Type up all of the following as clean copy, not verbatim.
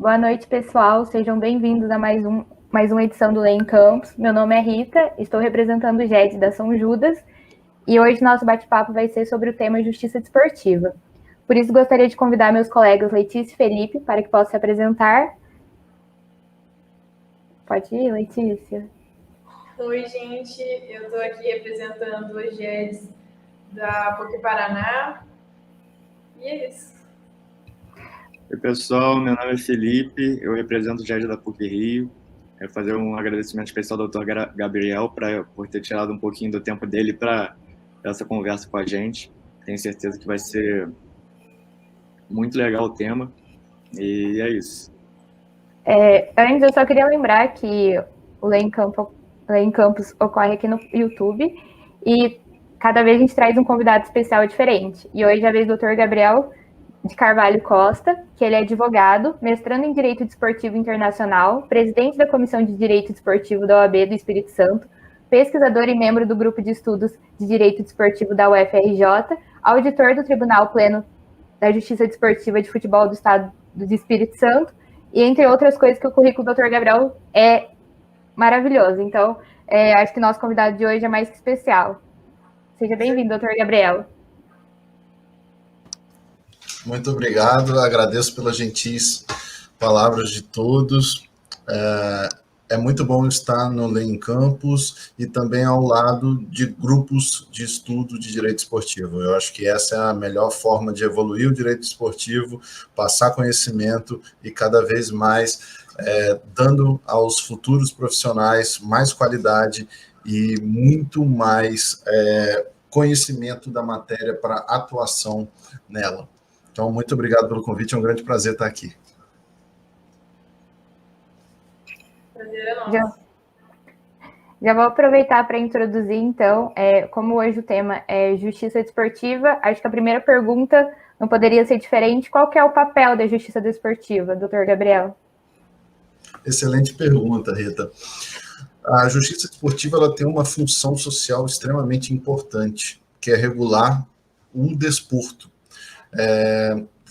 Boa noite, pessoal. Sejam bem-vindos a mais uma edição do Lei em Campos. Meu nome é Rita, estou representando o GED da São Judas e hoje nosso bate-papo vai ser sobre o tema Justiça Desportiva. Por isso, gostaria de convidar meus colegas Letícia e Felipe para que possam se apresentar. Pode ir, Letícia. Oi, gente. Eu estou aqui representando o GED da PUC Paraná. E é isso. Oi, pessoal. Meu nome é Felipe. Eu represento o GED da PUC Rio. Quero fazer um agradecimento especial ao Dr. Gabriel por ter tirado um pouquinho do tempo dele para essa conversa com a gente. Tenho certeza que vai ser muito legal o tema. E é isso. Antes, eu só queria lembrar que o Lei em Campos ocorre aqui no YouTube e cada vez a gente traz um convidado especial diferente. E hoje é a vez do Dr. Gabriel de Carvalho Costa, que ele é advogado, mestrando em Direito Desportivo Internacional, presidente da Comissão de Direito Desportivo da OAB do Espírito Santo, pesquisador e membro do Grupo de Estudos de Direito Desportivo da UFRJ, auditor do Tribunal Pleno da Justiça Desportiva de Futebol do Estado do Espírito Santo, e entre outras coisas que o currículo do Dr. Gabriel é maravilhoso. Então, acho que nosso convidado de hoje é mais que especial. Seja bem-vindo, Dr. Gabriel. Muito obrigado, agradeço pelas gentis palavras de todos. É muito bom estar no Lei em Campos e também ao lado de grupos de estudo de direito esportivo. Eu acho que essa é a melhor forma de evoluir o direito esportivo, passar conhecimento e cada vez mais dando aos futuros profissionais mais qualidade e muito mais conhecimento da matéria para atuação nela. Então, muito obrigado pelo convite, é um grande prazer estar aqui. Prazer é nosso. Já vou aproveitar para introduzir, então, como hoje o tema é justiça desportiva, acho que a primeira pergunta não poderia ser diferente. Qual que é o papel da justiça desportiva, doutor Gabriel? Excelente pergunta, Rita. A justiça desportiva ela tem uma função social extremamente importante, que é regular o desporto.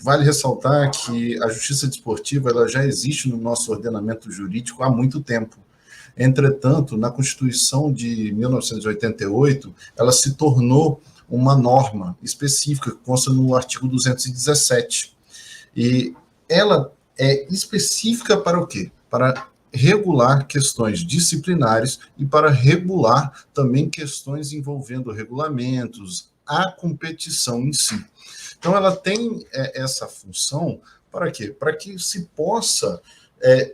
Vale ressaltar que a justiça desportiva ela já existe no nosso ordenamento jurídico há muito tempo. Entretanto, na Constituição de 1988, ela se tornou uma norma específica, que consta no artigo 217. E ela é específica para o quê? Para regular questões disciplinares e para regular também questões envolvendo regulamentos, a competição em si. Então, ela tem essa função para quê? Para que se possa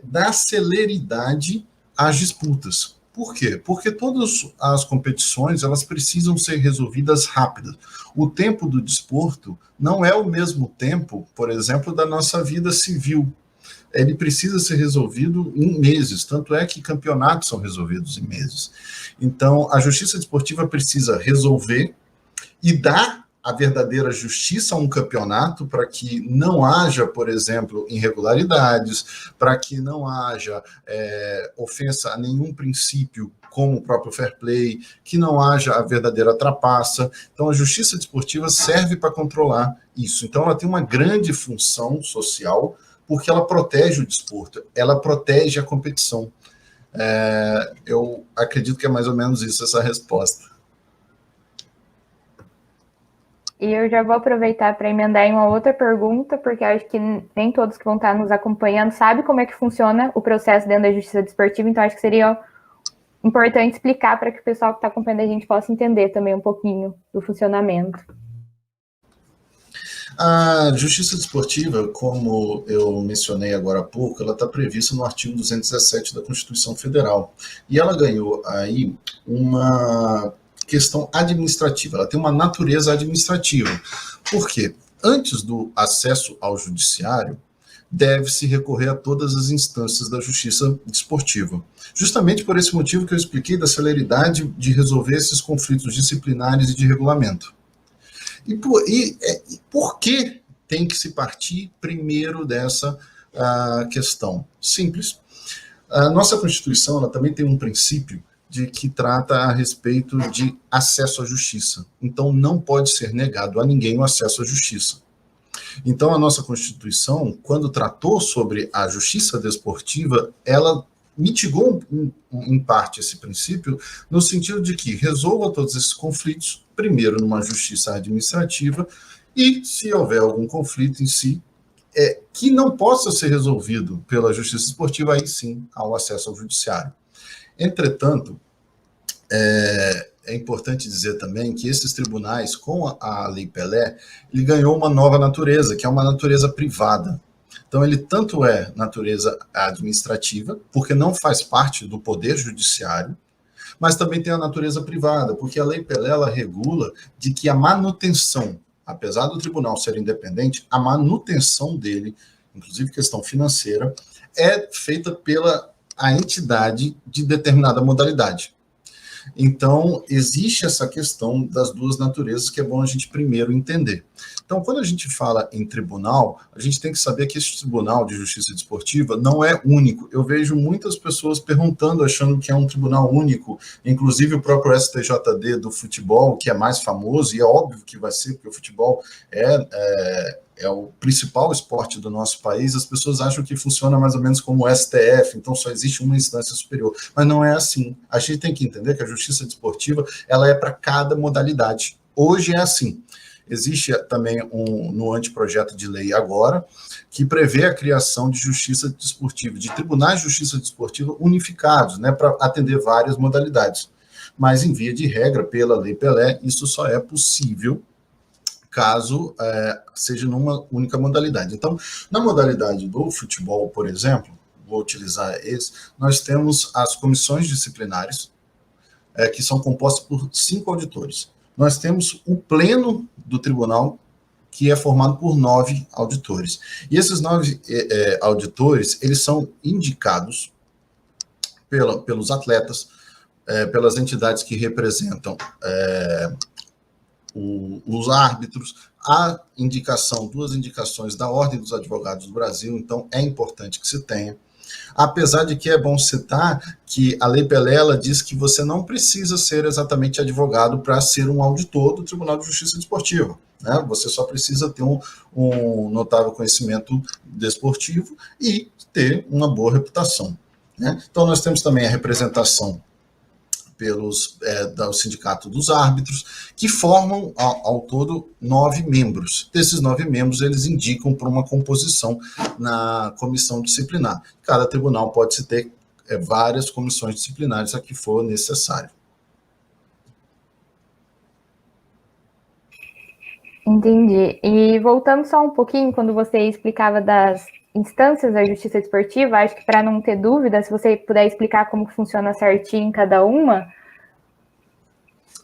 dar celeridade às disputas. Por quê? Porque todas as competições elas precisam ser resolvidas rápidas. O tempo do desporto não é o mesmo tempo, por exemplo, da nossa vida civil. Ele precisa ser resolvido em meses, tanto é que campeonatos são resolvidos em meses. Então, a justiça desportiva precisa resolver e dar a verdadeira justiça a um campeonato para que não haja, por exemplo, irregularidades, para que não haja ofensa a nenhum princípio, como o próprio fair play, que não haja a verdadeira trapaça. Então, a justiça desportiva serve para controlar isso. Então, ela tem uma grande função social, porque ela protege o desporto, ela protege a competição. Eu acredito que é mais ou menos isso, essa resposta. E eu já vou aproveitar para emendar em uma outra pergunta, porque acho que nem todos que vão estar nos acompanhando sabem como é que funciona o processo dentro da justiça desportiva, então acho que seria importante explicar para que o pessoal que está acompanhando a gente possa entender também um pouquinho do funcionamento. A justiça desportiva, como eu mencionei agora há pouco, ela está prevista no artigo 217 da Constituição Federal. E ela ganhou aí uma questão administrativa, ela tem uma natureza administrativa. Por quê? Antes do acesso ao judiciário, deve-se recorrer a todas as instâncias da justiça desportiva. Justamente por esse motivo que eu expliquei da celeridade de resolver esses conflitos disciplinares e de regulamento. E por que tem que se partir primeiro dessa questão? Simples. A nossa Constituição ela também tem um princípio de que trata a respeito de acesso à justiça. Então, não pode ser negado a ninguém o acesso à justiça. Então, a nossa Constituição, quando tratou sobre a justiça desportiva, ela mitigou em parte esse princípio, no sentido de que resolva todos esses conflitos, primeiro numa justiça administrativa, e se houver algum conflito em si, que não possa ser resolvido pela justiça esportiva, aí sim há o acesso ao judiciário. Entretanto, é importante dizer também que esses tribunais, com a Lei Pelé, ele ganhou uma nova natureza, que é uma natureza privada. Então, ele tanto é natureza administrativa, porque não faz parte do poder judiciário, mas também tem a natureza privada, porque a Lei Pelé ela regula de que a manutenção, apesar do tribunal ser independente, a manutenção dele, inclusive questão financeira, é feita pela a entidade de determinada modalidade. Então, existe essa questão das duas naturezas que é bom a gente primeiro entender. Então, quando a gente fala em tribunal, a gente tem que saber que esse tribunal de justiça desportiva não é único. Eu vejo muitas pessoas perguntando, achando que é um tribunal único, inclusive o próprio STJD do futebol, que é mais famoso, e é óbvio que vai ser, porque o futebol é o principal esporte do nosso país. As pessoas acham que funciona mais ou menos como o STF, então só existe uma instância superior, mas não é assim. A gente tem que entender que a justiça desportiva ela é para cada modalidade. Hoje é assim. Existe também no anteprojeto de lei agora, que prevê a criação de justiça desportiva, de tribunais de justiça desportiva unificados, né, para atender várias modalidades. Mas, em via de regra, pela Lei Pelé, isso só é possível caso seja numa única modalidade. Então, na modalidade do futebol, por exemplo, vou utilizar esse, nós temos as comissões disciplinares, que são compostas por 5 auditores. Nós temos o pleno do tribunal, que é formado por 9 auditores. E esses 9 auditores, eles são indicados pelos atletas, pelas entidades que representam os árbitros, a indicação, 2 indicações da Ordem dos Advogados do Brasil, então é importante que se tenha. Apesar de que é bom citar que a Lei Pelé ela diz que você não precisa ser exatamente advogado para ser um auditor do Tribunal de Justiça Desportiva, né? Você só precisa ter um notável conhecimento desportivo e ter uma boa reputação, né? Então nós temos também a representação do Sindicato dos Árbitros, que formam ao todo 9 membros. Desses 9 membros, eles indicam para uma composição na comissão disciplinar. Cada tribunal pode ter várias comissões disciplinares a que for necessário. Entendi. E voltando só um pouquinho, quando você explicava das instâncias da justiça desportiva, acho que para não ter dúvida, se você puder explicar como funciona certinho em cada uma.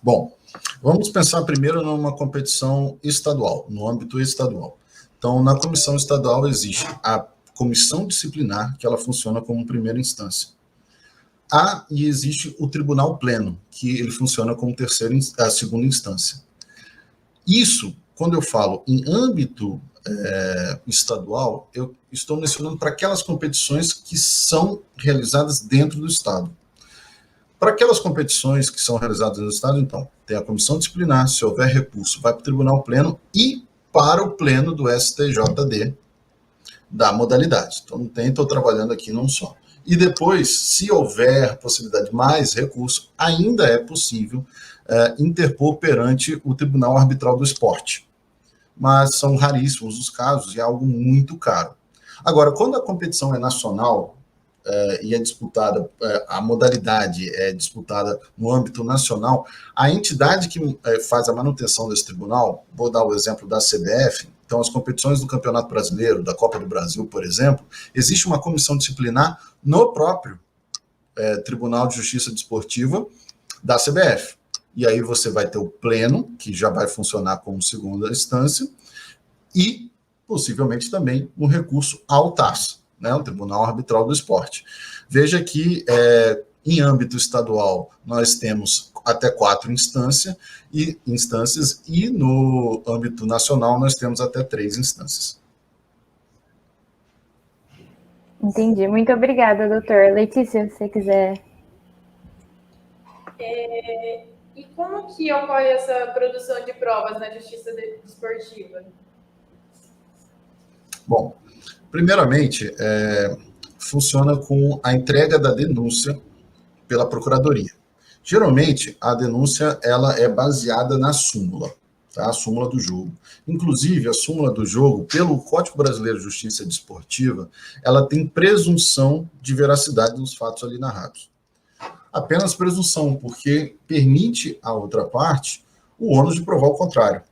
Bom, vamos pensar primeiro numa competição estadual, no âmbito estadual. Então, na comissão estadual existe a comissão disciplinar, que ela funciona como primeira instância. E existe o tribunal pleno, que ele funciona como segunda instância. Isso, quando eu falo em âmbito estadual, eu estou mencionando para aquelas competições que são realizadas dentro do Estado. Para aquelas competições que são realizadas no Estado, então, tem a comissão disciplinar, se houver recurso, vai para o tribunal pleno e para o pleno do STJD da modalidade. Então, estou trabalhando aqui num só. E depois, se houver possibilidade de mais recurso, ainda é possível interpor perante o Tribunal Arbitral do Esporte. Mas são raríssimos os casos e é algo muito caro. Agora, quando a competição é nacional e é disputada, a modalidade é disputada no âmbito nacional, a entidade que faz a manutenção desse tribunal, vou dar o exemplo da CBF, então as competições do Campeonato Brasileiro, da Copa do Brasil, por exemplo, existe uma comissão disciplinar no próprio Tribunal de Justiça Desportiva da CBF. E aí você vai ter o pleno, que já vai funcionar como segunda instância, e possivelmente também um recurso ao TAS, né, o Tribunal Arbitral do Esporte. Veja que em âmbito estadual nós temos até 4 instâncias e no âmbito nacional nós temos até 3 instâncias. Entendi. Muito obrigada, doutor. Letícia, se você quiser. E como que ocorre essa produção de provas na justiça desportiva? Bom, primeiramente, funciona com a entrega da denúncia pela Procuradoria. Geralmente, a denúncia ela é baseada na súmula, tá? A súmula do jogo. Inclusive, a súmula do jogo, pelo Código Brasileiro de Justiça Desportiva, ela tem presunção de veracidade dos fatos ali narrados. Apenas presunção, porque permite à outra parte o ônus de provar o contrário.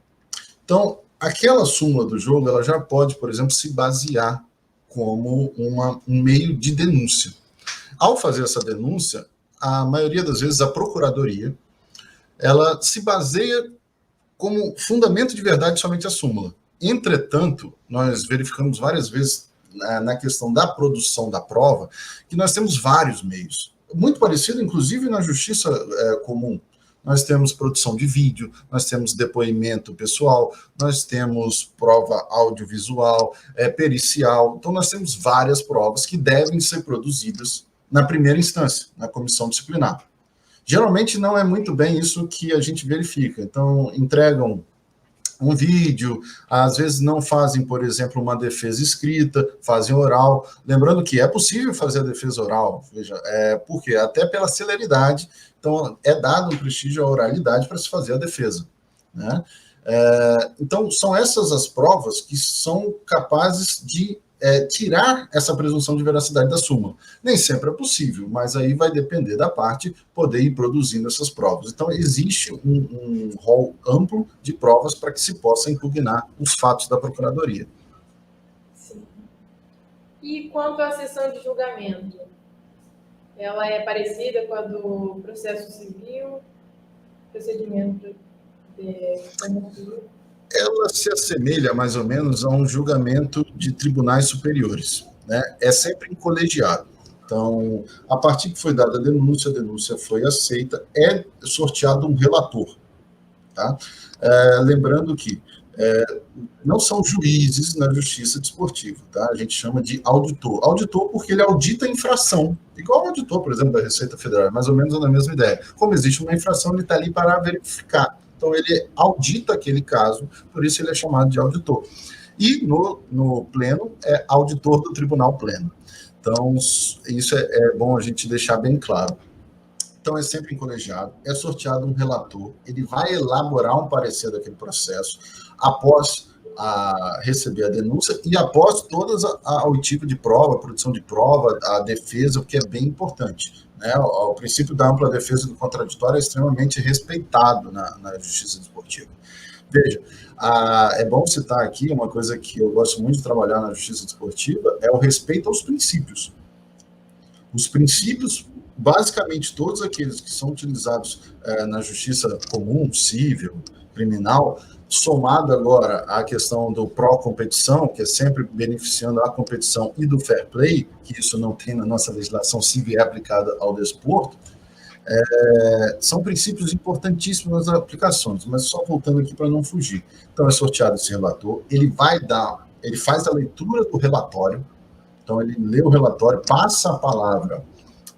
Então, aquela súmula do jogo, ela já pode, por exemplo, se basear como um meio de denúncia. Ao fazer essa denúncia, a maioria das vezes a Procuradoria, ela se baseia como fundamento de verdade somente a súmula. Entretanto, nós verificamos várias vezes na questão da produção da prova que nós temos vários meios. Muito parecido, inclusive, na justiça comum. Nós temos produção de vídeo, nós temos depoimento pessoal, nós temos prova audiovisual, pericial. Então, nós temos várias provas que devem ser produzidas na primeira instância, na comissão disciplinar. Geralmente, não é muito bem isso que a gente verifica. Então, entregam um vídeo, às vezes não fazem, por exemplo, uma defesa escrita, fazem oral. Lembrando que é possível fazer a defesa oral, veja, porque até pela celeridade, então é dado um prestígio à oralidade para se fazer a defesa, né? Então, são essas as provas que são capazes de tirar essa presunção de veracidade da súmula. Nem sempre é possível, mas aí vai depender da parte poder ir produzindo essas provas. Então, existe um rol amplo de provas para que se possa impugnar os fatos da Procuradoria. Sim. E quanto à sessão de julgamento? Ela é parecida com a do processo civil, procedimento como civil? Ela se assemelha mais ou menos a um julgamento de tribunais superiores, né? É sempre em colegiado. Então, a partir que foi dada a denúncia foi aceita, é sorteado um relator, tá? Lembrando que não são juízes na justiça desportiva, tá? A gente chama de auditor. Auditor porque ele audita a infração, igual o auditor, por exemplo, da Receita Federal, mais ou menos na mesma ideia. Como existe uma infração, ele está ali para verificar. Então, ele audita aquele caso, por isso ele é chamado de auditor. E no pleno, é auditor do tribunal pleno. Então, isso é bom a gente deixar bem claro. Então, é sempre em colegiado, é sorteado um relator, ele vai elaborar um parecer daquele processo, após receber a denúncia e após todas a oitiva de prova, a produção de prova, a defesa, o que é bem importante, né? O princípio da ampla defesa do contraditório é extremamente respeitado na justiça desportiva. Veja, é bom citar aqui uma coisa que eu gosto muito de trabalhar na justiça desportiva, é o respeito aos princípios. Os princípios, basicamente todos aqueles que são utilizados na justiça comum, civil, criminal, somado agora à questão do pró-competição, que é sempre beneficiando a competição, e do fair play, que isso não tem na nossa legislação civil e é aplicada ao desporto, são princípios importantíssimos nas aplicações, mas só voltando aqui para não fugir. Então, é sorteado esse relator, ele faz a leitura do relatório, então ele lê o relatório, passa a palavra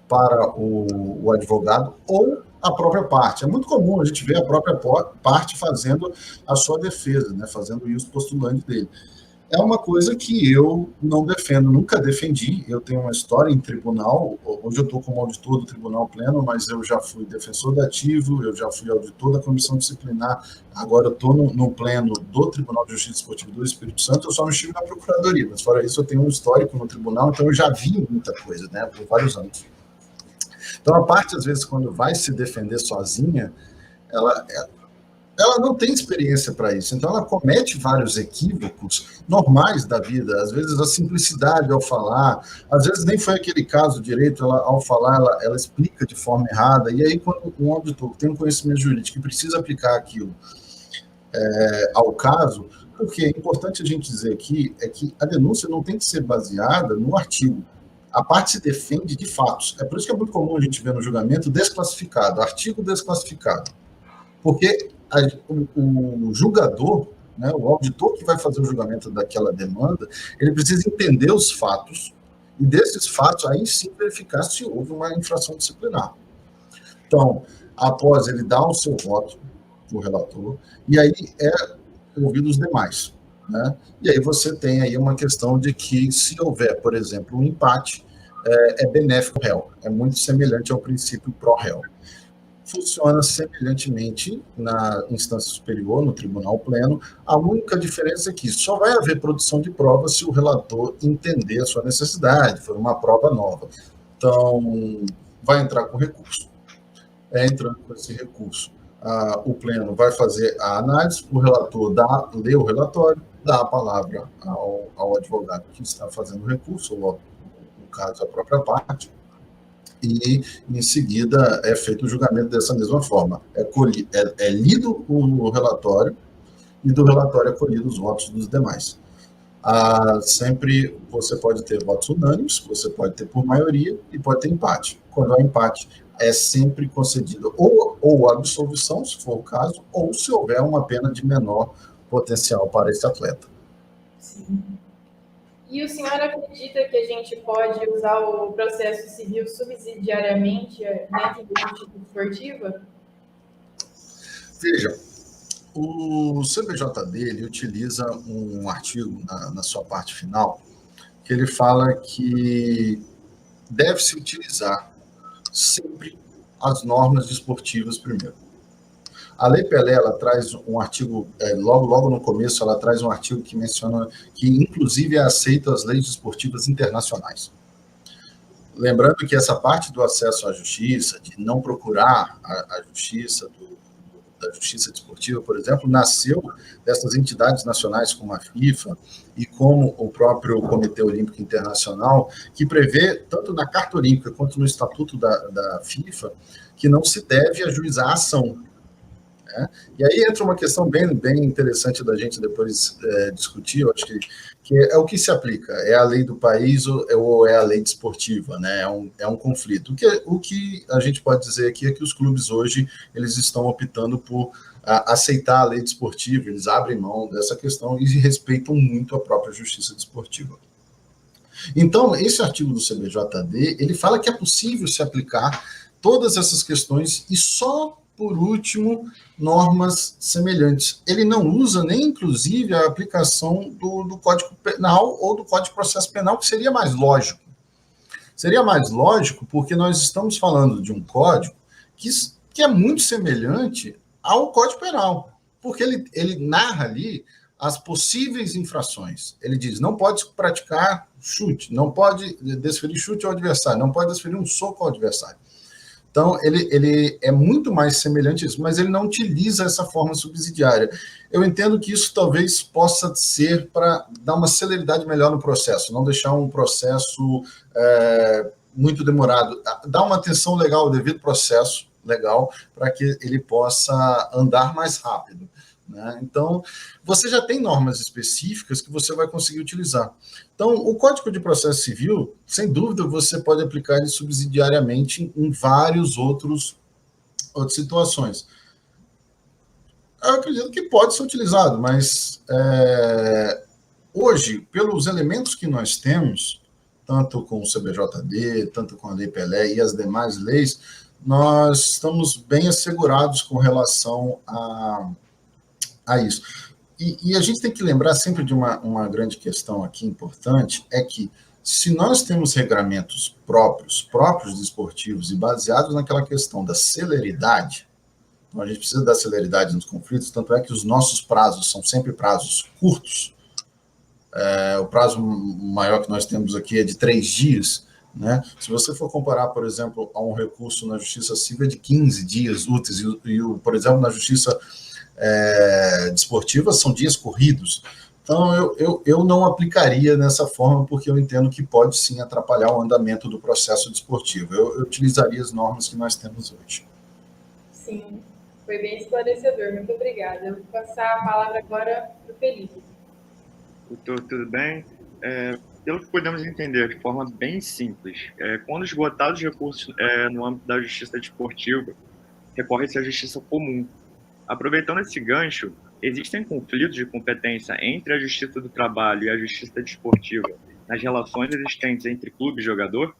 para o advogado ou a própria parte. É muito comum a gente ver a própria parte fazendo a sua defesa, né, fazendo isso postulante dele. É uma coisa que eu não defendo, nunca defendi. Eu tenho uma história em tribunal, hoje eu estou como auditor do Tribunal Pleno, mas eu já fui defensor dativo, eu já fui auditor da Comissão Disciplinar, agora eu estou no Pleno do Tribunal de Justiça Desportiva do Espírito Santo, eu só não estive na Procuradoria, mas fora isso eu tenho um histórico no tribunal, então eu já vi muita coisa, né, por vários anos. Então, a parte, às vezes, quando vai se defender sozinha, ela não tem experiência para isso. Então, ela comete vários equívocos normais da vida. Às vezes, a simplicidade ao falar, às vezes nem foi aquele caso direito, ao falar, ela explica de forma errada. E aí, quando um auditor tem um conhecimento jurídico e precisa aplicar aquilo ao caso, porque é importante a gente dizer aqui, é que a denúncia não tem que ser baseada no artigo. A parte se defende de fatos. É por isso que é muito comum a gente ver no julgamento desclassificado, artigo desclassificado. Porque o julgador, né, o auditor que vai fazer o julgamento daquela demanda, ele precisa entender os fatos e desses fatos aí sim verificar se houve uma infração disciplinar. Então, após ele dar o seu voto, o relator, e aí ouvido os demais. né? E aí você tem aí uma questão de que, se houver, por exemplo, um empate, é benéfico ao réu, é muito semelhante ao princípio pró-réu. Funciona semelhantemente na instância superior, no tribunal pleno. A única diferença é que só vai haver produção de prova se o relator entender a sua necessidade, for uma prova nova. Então, vai entrar com recurso. Entrando com esse recurso, o pleno vai fazer a análise, o relator lê o relatório, dá a palavra ao advogado que está fazendo o recurso, ou, no caso, a própria parte, e, em seguida, é feito o julgamento dessa mesma forma. É lido o relatório, e do relatório é colhido os votos dos demais. Sempre você pode ter votos unânimes, você pode ter por maioria, e pode ter empate. Quando há empate, é sempre concedido ou absolvição, se for o caso, ou se houver uma pena de menor potencial para esse atleta. Sim. E o senhor acredita que a gente pode usar o processo civil subsidiariamente dentro da justiça esportiva? Veja, o CBJD ele utiliza um artigo na sua parte final, que ele fala que deve-se utilizar sempre as normas desportivas primeiro. A Lei Pelé, ela traz um artigo, logo no começo, ela traz um artigo que menciona que, inclusive, é aceito as leis desportivas internacionais. Lembrando que essa parte do acesso à justiça, de não procurar a justiça, da justiça desportiva, por exemplo, nasceu dessas entidades nacionais como a FIFA e como o próprio Comitê Olímpico Internacional, que prevê, tanto na Carta Olímpica quanto no Estatuto da FIFA, que não se deve ajuizar a ação. Né? E aí entra uma questão bem interessante da gente depois discutir, eu acho que é o que se aplica, é a lei do país ou é a lei desportiva, né? É um conflito. O que a gente pode dizer aqui é que os clubes hoje eles estão optando por aceitar a lei desportiva, eles abrem mão dessa questão e respeitam muito a própria justiça desportiva. Então, esse artigo do CBJD, ele fala que é possível se aplicar todas essas questões e só por último, normas semelhantes. Ele não usa nem, inclusive, a aplicação do Código Penal ou do Código de Processo Penal, que seria mais lógico. Seria mais lógico porque nós estamos falando de um código que é muito semelhante ao Código Penal, porque ele narra ali as possíveis infrações. Ele diz, não pode praticar chute, não pode desferir chute ao adversário, não pode desferir um soco ao adversário. Então, ele é muito mais semelhante a isso, mas ele não utiliza essa forma subsidiária. Eu entendo que isso talvez possa ser para dar uma celeridade melhor no processo, não deixar um processo muito demorado, dar uma atenção legal ao devido processo legal para que ele possa andar mais rápido. Né? Então, você já tem normas específicas que você vai conseguir utilizar. Então, o Código de Processo Civil, sem dúvida, você pode aplicar ele subsidiariamente em várias outras situações. Eu acredito que pode ser utilizado, mas hoje, pelos elementos que nós temos, tanto com o CBJD, tanto com a Lei Pelé e as demais leis, nós estamos bem assegurados com relação a isso. E a gente tem que lembrar sempre de uma grande questão aqui importante, é que se nós temos regramentos próprios desportivos e baseados naquela questão da celeridade, então a gente precisa da celeridade nos conflitos, tanto é que os nossos prazos são sempre prazos curtos, o prazo maior que nós temos aqui é de 3 dias, né? Se você for comparar, por exemplo, a um recurso na Justiça Civil é de 15 dias úteis, por exemplo, na Justiça desportiva são dias corridos. Então, eu não aplicaria nessa forma, porque eu entendo que pode sim atrapalhar o andamento do processo desportivo. Eu utilizaria as normas que nós temos hoje. Sim, foi bem esclarecedor, muito obrigada. Eu vou passar a palavra agora para o Felipe. Doutor, tudo bem? Pelo que podemos entender de forma bem simples, quando esgotados os recursos no âmbito da justiça desportiva, recorre-se à justiça comum. Aproveitando esse gancho, existem conflitos de competência entre a Justiça do Trabalho e a Justiça Desportiva nas relações existentes entre clube e jogador?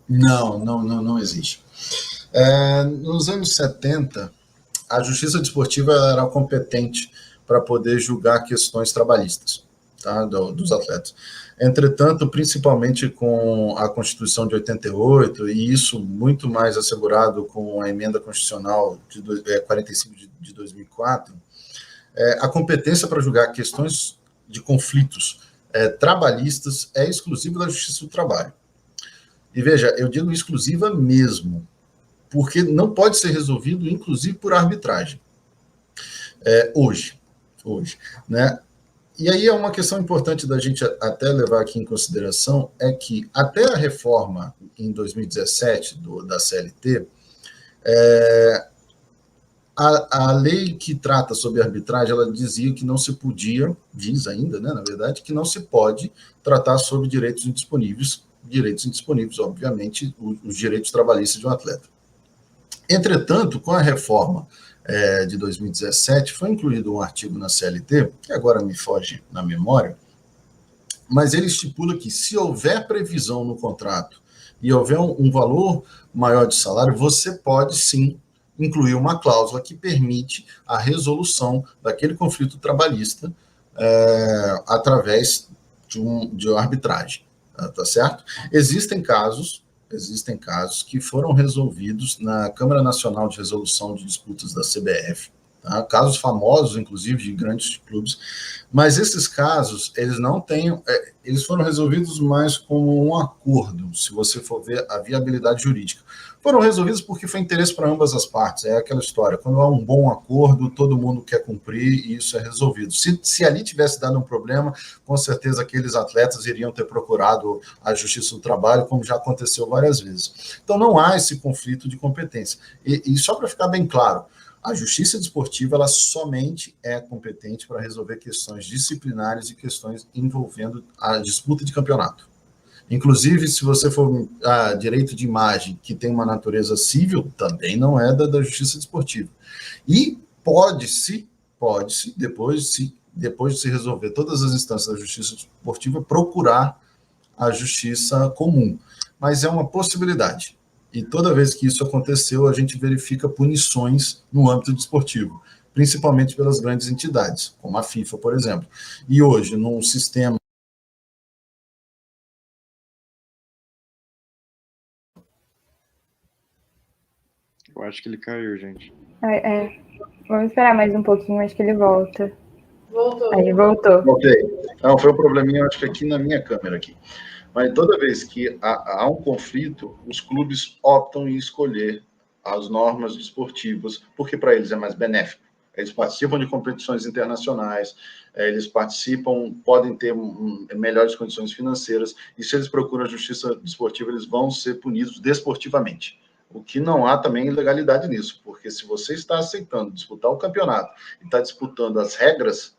Não existe. Nos anos 70, a Justiça Desportiva era competente para poder julgar questões trabalhistas, tá, dos atletas. Entretanto, principalmente com a Constituição de 88, e isso muito mais assegurado com a emenda constitucional de 45 de 2004, a competência para julgar questões de conflitos trabalhistas é exclusiva da Justiça do Trabalho. E veja, eu digo exclusiva mesmo, porque não pode ser resolvido, inclusive, por arbitragem. Hoje, né? E aí é uma questão importante da gente até levar aqui em consideração, é que até a reforma em 2017 da CLT, a lei que trata sobre arbitragem, ela dizia que não se podia, diz ainda, né, na verdade, que não se pode tratar sobre direitos indisponíveis, obviamente, os direitos trabalhistas de um atleta. Entretanto, com a reforma de 2017, foi incluído um artigo na CLT, que agora me foge na memória, mas ele estipula que se houver previsão no contrato e houver um valor maior de salário, você pode sim incluir uma cláusula que permite a resolução daquele conflito trabalhista através de uma arbitragem, tá certo? Existem casos que foram resolvidos na Câmara Nacional de Resolução de Disputas da CBF, tá? Casos famosos, inclusive, de grandes clubes, mas esses casos, eles foram resolvidos mais como um acordo, se você for ver a viabilidade jurídica. Foram resolvidos porque foi interesse para ambas as partes, é aquela história, quando há um bom acordo, todo mundo quer cumprir e isso é resolvido. Se ali tivesse dado um problema, com certeza aqueles atletas iriam ter procurado a Justiça do Trabalho, como já aconteceu várias vezes. Então não há esse conflito de competência. E só para ficar bem claro, a Justiça Desportiva ela somente é competente para resolver questões disciplinares e questões envolvendo a disputa de campeonato. Inclusive, se você for direito de imagem, que tem uma natureza civil, também não é da Justiça Desportiva. E pode-se, depois de se resolver todas as instâncias da Justiça Desportiva, procurar a Justiça Comum. Mas é uma possibilidade. E toda vez que isso aconteceu, a gente verifica punições no âmbito desportivo, principalmente pelas grandes entidades, como a FIFA, por exemplo. E hoje, num sistema... Eu acho que ele caiu, gente. Vamos esperar mais um pouquinho, acho que ele volta. Voltou. Aí, voltou. Ok. Não, foi um probleminha, acho que aqui na minha câmera aqui. Mas toda vez que há um conflito, os clubes optam em escolher as normas desportivas, porque para eles é mais benéfico. Eles participam de competições internacionais, eles podem ter melhores condições financeiras, e se eles procuram a justiça desportiva, eles vão ser punidos desportivamente. O que não há também ilegalidade nisso, porque se você está aceitando disputar o campeonato e está disputando as regras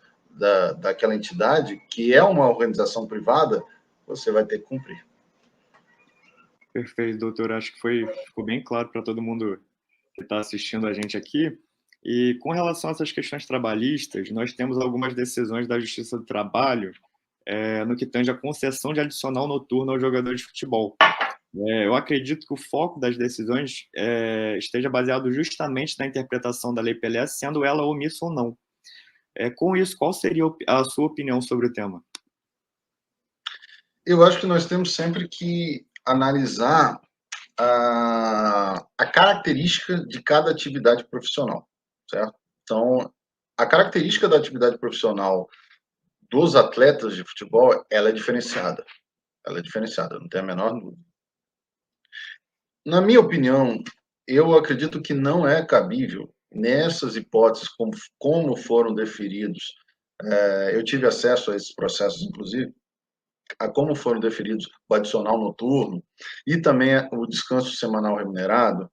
daquela entidade, que é uma organização privada, você vai ter que cumprir. Perfeito, doutor. Acho que ficou bem claro para todo mundo que está assistindo a gente aqui. E com relação a essas questões trabalhistas, nós temos algumas decisões da Justiça do Trabalho no que tange a concessão de adicional noturno aos jogadores de futebol. Eu acredito que o foco das decisões esteja baseado justamente na interpretação da Lei Pelé, sendo ela omissa ou não. Com isso, qual seria a sua opinião sobre o tema? Eu acho que nós temos sempre que analisar a característica de cada atividade profissional, certo? Então, a característica da atividade profissional dos atletas de futebol, ela é diferenciada. Não tem a menor dúvida. Na minha opinião, eu acredito que não é cabível, nessas hipóteses, como foram deferidos, eu tive acesso a esses processos, inclusive, a como foram deferidos o adicional noturno e também o descanso semanal remunerado,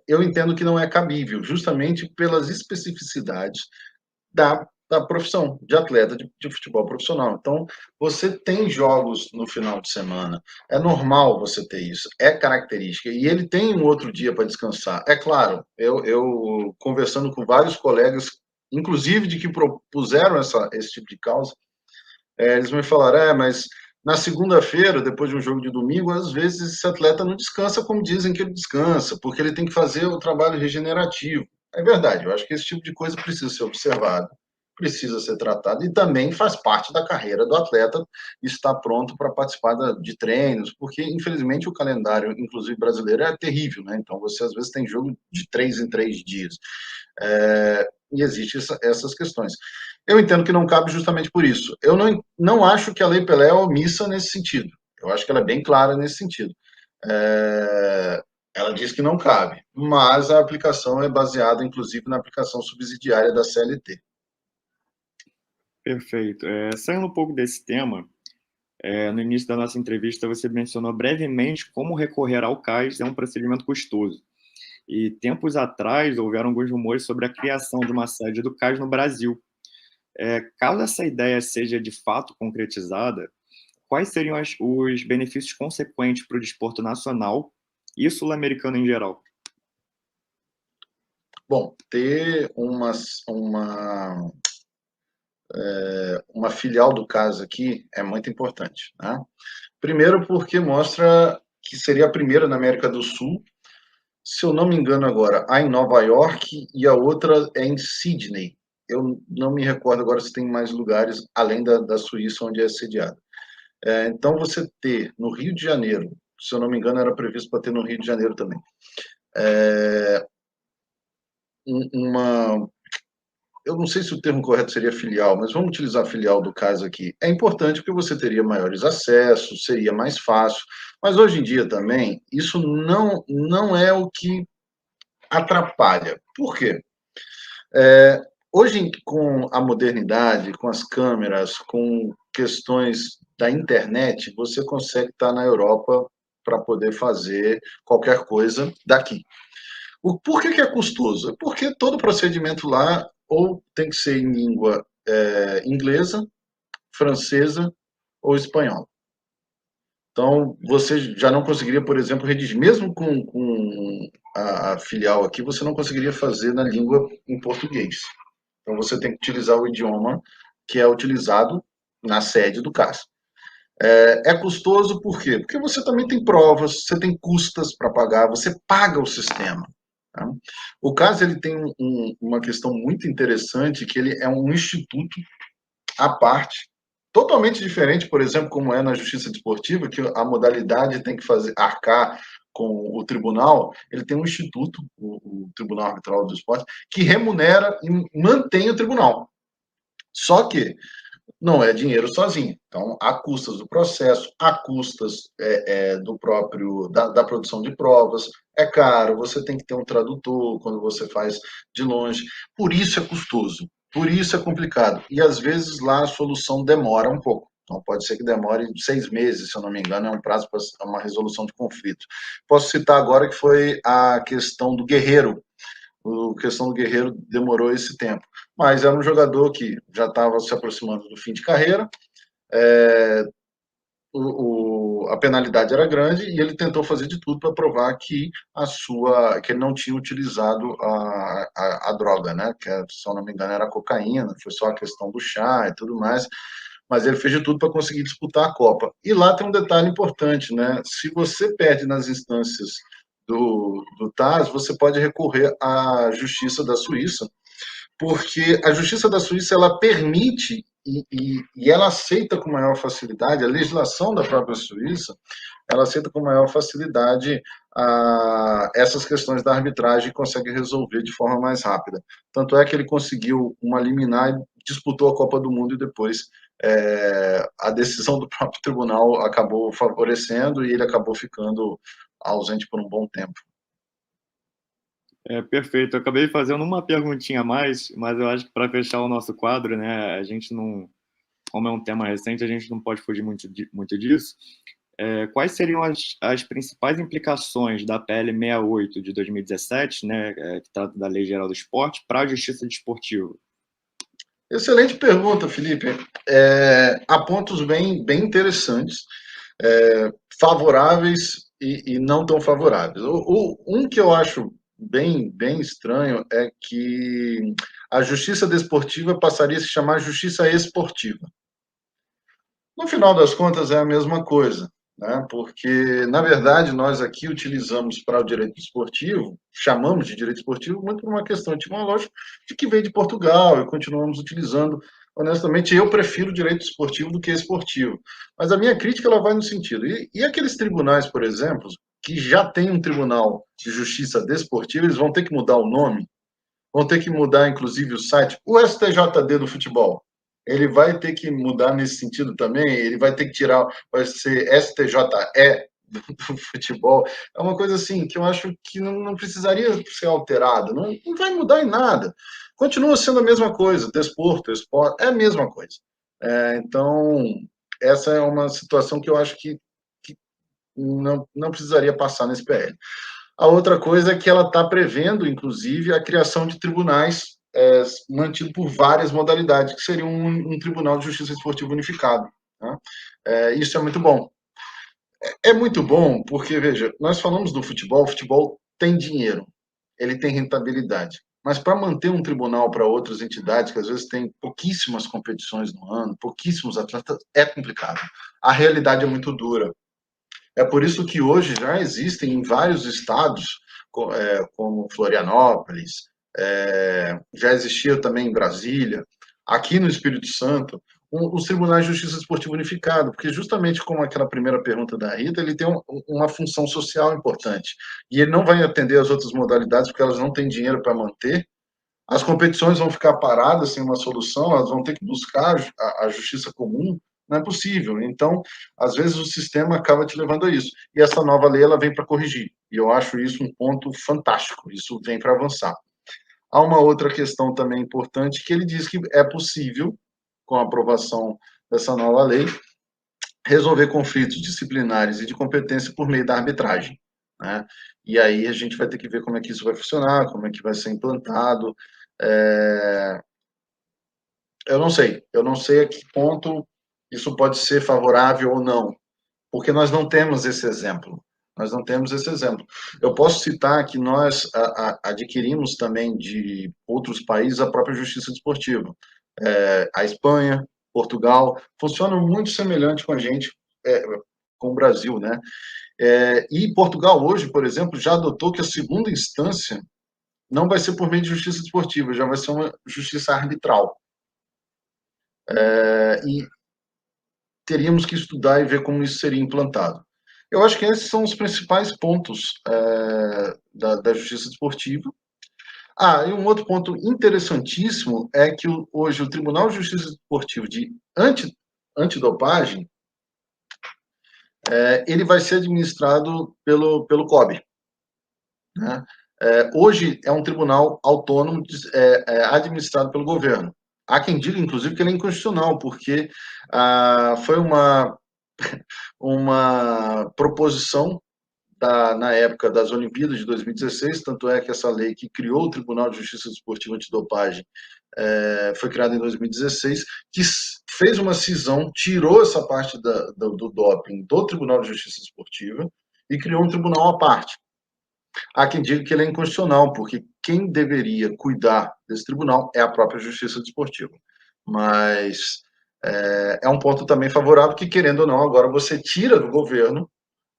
eu entendo que não é cabível, justamente pelas especificidades da profissão de atleta de futebol profissional. Então, você tem jogos no final de semana, é normal você ter isso, é característica, e ele tem um outro dia para descansar. É claro, eu conversando com vários colegas, inclusive de que propuseram esse tipo de causa, eles me falaram, mas na segunda-feira, depois de um jogo de domingo, às vezes esse atleta não descansa como dizem que ele descansa, porque ele tem que fazer o trabalho regenerativo. É verdade, eu acho que esse tipo de coisa precisa ser observado. precisa ser tratado e também faz parte da carreira do atleta estar pronto para participar de treinos, porque infelizmente o calendário, inclusive brasileiro, é terrível, né? Então você às vezes tem jogo de 3 em 3 dias. E existem essas questões. Eu entendo que não cabe justamente por isso. Eu não acho que a Lei Pelé é omissa nesse sentido. Eu acho que ela é bem clara nesse sentido. Ela diz que não cabe, mas a aplicação é baseada, inclusive, na aplicação subsidiária da CLT. Perfeito. Saindo um pouco desse tema, no início da nossa entrevista você mencionou brevemente como recorrer ao CAS é um procedimento custoso. E tempos atrás houveram alguns rumores sobre a criação de uma sede do CAS no Brasil. Caso essa ideia seja de fato concretizada, quais seriam os benefícios consequentes para o desporto nacional e sul-americano em geral? Bom, ter uma filial do CAS aqui é muito importante, né? Primeiro porque mostra que seria a primeira na América do Sul. Se eu não me engano agora, há em Nova York e a outra é em Sydney. Eu não me recordo agora se tem mais lugares além da Suíça onde é sediada. Então, você ter no Rio de Janeiro, se eu não me engano, era previsto para ter no Rio de Janeiro também, eu não sei se o termo correto seria filial, mas vamos utilizar filial do caso aqui. É importante porque você teria maiores acessos, seria mais fácil, mas hoje em dia também, isso não é o que atrapalha. Por quê? Hoje, com a modernidade, com as câmeras, com questões da internet, você consegue estar na Europa para poder fazer qualquer coisa daqui. Por que é custoso? Porque todo procedimento lá ou tem que ser em língua inglesa, francesa ou espanhola. Então, você já não conseguiria, por exemplo, redigir, mesmo com a filial aqui, você não conseguiria fazer na língua em português. Então, você tem que utilizar o idioma que é utilizado na sede do CAS. É custoso por quê? Porque você também tem provas, você tem custas para pagar, você paga o sistema. Tá? O CAS ele tem uma questão muito interessante, que ele é um instituto à parte, totalmente diferente, por exemplo, como é na Justiça Desportiva, que a modalidade tem que arcar com o tribunal, ele tem um instituto, o Tribunal Arbitral do Esporte, que remunera e mantém o tribunal. Só que não é dinheiro sozinho. Então, há custas do processo, há custas da produção de provas. É caro, você tem que ter um tradutor quando você faz de longe. Por isso é custoso, por isso é complicado. E, às vezes, lá a solução demora um pouco. Então, pode ser que demore 6 meses, se eu não me engano, é um prazo para uma resolução de conflito. Posso citar agora que foi a questão do Guerreiro. A questão do Guerreiro demorou esse tempo. Mas era um jogador que já estava se aproximando do fim de carreira, a penalidade era grande e ele tentou fazer de tudo para provar que ele não tinha utilizado a droga, né? Que, se eu não me engano, era cocaína, foi só a questão do chá e tudo mais. Mas ele fez de tudo para conseguir disputar a Copa. E lá tem um detalhe importante, né? Se você perde nas instâncias do TAS, você pode recorrer à Justiça da Suíça, porque a Justiça da Suíça ela permite e ela aceita com maior facilidade, a legislação da própria Suíça, ela aceita com maior facilidade essas questões da arbitragem e consegue resolver de forma mais rápida. Tanto é que ele conseguiu uma liminar e disputou a Copa do Mundo e depois a decisão do próprio tribunal acabou favorecendo e ele acabou ficando ausente por um bom tempo. Perfeito. Eu acabei fazendo uma perguntinha a mais, mas eu acho que para fechar o nosso quadro, né, a gente não, como é um tema recente, a gente não pode fugir muito disso. Quais seriam as principais implicações da PL 68 de 2017, né, que trata da Lei Geral do Esporte, para a Justiça Desportiva? Excelente pergunta, Felipe. Há pontos bem interessantes, favoráveis e não tão favoráveis. Um que eu acho bem estranho é que a Justiça Desportiva passaria a se chamar Justiça Esportiva. No final das contas, é a mesma coisa, né? Porque, na verdade, nós aqui utilizamos para o direito esportivo, chamamos de direito esportivo muito por uma questão etimológica de que veio de Portugal e continuamos utilizando. Honestamente, eu prefiro direito esportivo do que esportivo. Mas a minha crítica ela vai no sentido. E aqueles tribunais, por exemplo, que já tem um tribunal de justiça desportiva, eles vão ter que mudar o nome, vão ter que mudar, inclusive, o site. O STJD do futebol, ele vai ter que mudar nesse sentido também, ele vai ter que tirar, vai ser STJE do futebol. É uma coisa assim que eu acho que não precisaria ser alterada, não vai mudar em nada. Continua sendo a mesma coisa, desporto, esporte, é a mesma coisa. Então, essa é uma situação que eu acho que não precisaria passar nesse PL. A outra coisa é que ela está prevendo, inclusive, a criação de tribunais mantido por várias modalidades, que seria um Tribunal de Justiça Esportiva unificado. Né? Isso é muito bom. É muito bom porque, veja, nós falamos do futebol, o futebol tem dinheiro, ele tem rentabilidade. Mas para manter um tribunal para outras entidades, que às vezes tem pouquíssimas competições no ano, pouquíssimos atletas, é complicado. A realidade é muito dura. É por isso que hoje já existem em vários estados, como Florianópolis, já existia também em Brasília, aqui no Espírito Santo, os tribunais de justiça esportiva unificado, porque justamente como aquela primeira pergunta da Rita, ele tem uma função social importante. E ele não vai atender as outras modalidades, porque elas não têm dinheiro para manter. As competições vão ficar paradas sem uma solução, elas vão ter que buscar a justiça comum, não é possível. Então, às vezes o sistema acaba te levando a isso. E essa nova lei ela vem para corrigir. E eu acho isso um ponto fantástico. Isso vem para avançar. Há uma outra questão também importante que ele diz que é possível, com a aprovação dessa nova lei, resolver conflitos disciplinares e de competência por meio da arbitragem. Né? E aí a gente vai ter que ver como é que isso vai funcionar, como é que vai ser implantado. Eu não sei a que ponto isso pode ser favorável ou não, porque nós não temos esse exemplo. Nós não temos esse exemplo. Eu posso citar que nós adquirimos também de outros países a própria justiça desportiva. A Espanha, Portugal, funcionam muito semelhante com a gente, com o Brasil, né? E Portugal hoje, por exemplo, já adotou que a segunda instância não vai ser por meio de justiça desportiva, já vai ser uma justiça arbitral. E teríamos que estudar e ver como isso seria implantado. Eu acho que esses são os principais pontos da justiça desportiva. E um outro ponto interessantíssimo é que hoje o Tribunal de Justiça Desportiva de antidopagem ele vai ser administrado pelo COB. Né? Hoje é um tribunal autônomo administrado pelo governo. Há quem diga, inclusive, que ele é inconstitucional, porque foi uma proposição na época das Olimpíadas de 2016, tanto é que essa lei que criou o Tribunal de Justiça Desportiva Antidopagem foi criada em 2016, que fez uma cisão, tirou essa parte do doping do Tribunal de Justiça Desportiva e criou um tribunal à parte. Há quem diga que ele é inconstitucional, porque quem deveria cuidar desse tribunal é a própria Justiça Desportiva. Mas é um ponto também favorável que, querendo ou não, agora você tira do governo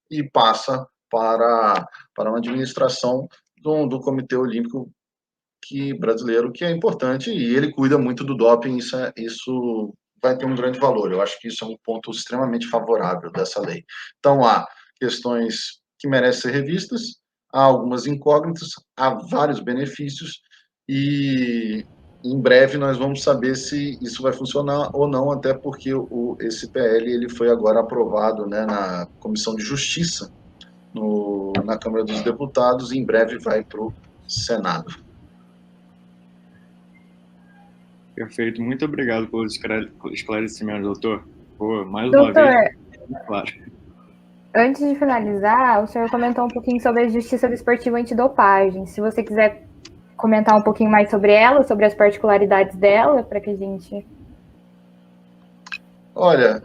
e passa para uma administração do Comitê Olímpico brasileiro, que é importante, e ele cuida muito do doping, isso vai ter um grande valor. Eu acho que isso é um ponto extremamente favorável dessa lei. Então, há questões que merecem ser revistas, há algumas incógnitas, há vários benefícios, e em breve nós vamos saber se isso vai funcionar ou não, até porque esse PL ele foi agora aprovado, né, na Comissão de Justiça, na Câmara dos Deputados, e em breve vai para o Senado. Perfeito, muito obrigado pelo esclarecimento, doutor. Mais uma vez, claro. Antes de finalizar, o senhor comentou um pouquinho sobre a Justiça Desportiva Antidopagem. Se você quiser comentar um pouquinho mais sobre ela, sobre as particularidades dela, para que a gente... Olha,